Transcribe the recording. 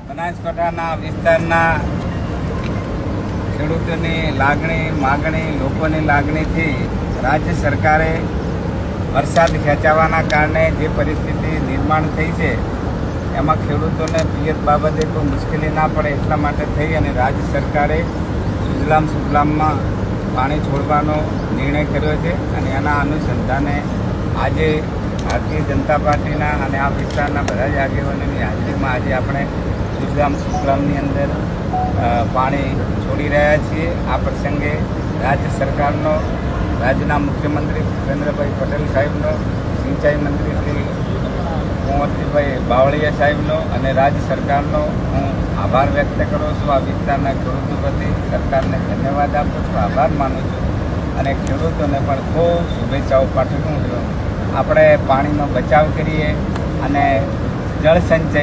બનાસકાંઠાના વિસ્તારના ખેડૂતોની માગણી લોકોની લાગણીથી રાજ્ય સરકારે વરસાદ ખેંચાવાના કારણે જે પરિસ્થિતિ નિર્માણ થઈ છે એમાં ખેડૂતોને પિયત બાબતે કોઈ મુશ્કેલી ના પડે એટલા માટે થઈ અને રાજ્ય સરકારે સુજલામમાં પાણી છોડવાનો નિર્ણય કર્યો છે અને એના અનુસંધાને આજે ભારતીય જનતા પાર્ટીના અને આ વિસ્તારના બધા જ આગેવાનોની હાજરીમાં આજે આપણે સુજલામની અંદર પાણી છોડી રહ્યા છીએ। આ પ્રસંગે રાજ્ય સરકારનો, રાજ્યના મુખ્યમંત્રી ભૂપેન્દ્રભાઈ પટેલ સાહેબનો, સિંચાઈ મંત્રી શ્રી કુંવરજીભાઈ બાવળિયા સાહેબનો અને રાજ્ય સરકારનો હું આભાર વ્યક્ત કરું છું। આ વિસ્તારના ખેડૂતો પ્રત્યે સરકારને ધન્યવાદ આપું છું, આભાર માનું છું અને ખેડૂતોને પણ ખૂબ શુભેચ્છાઓ પાઠવું છું। આપણે પાણીનો બચાવ કરીએ અને જળ સંચય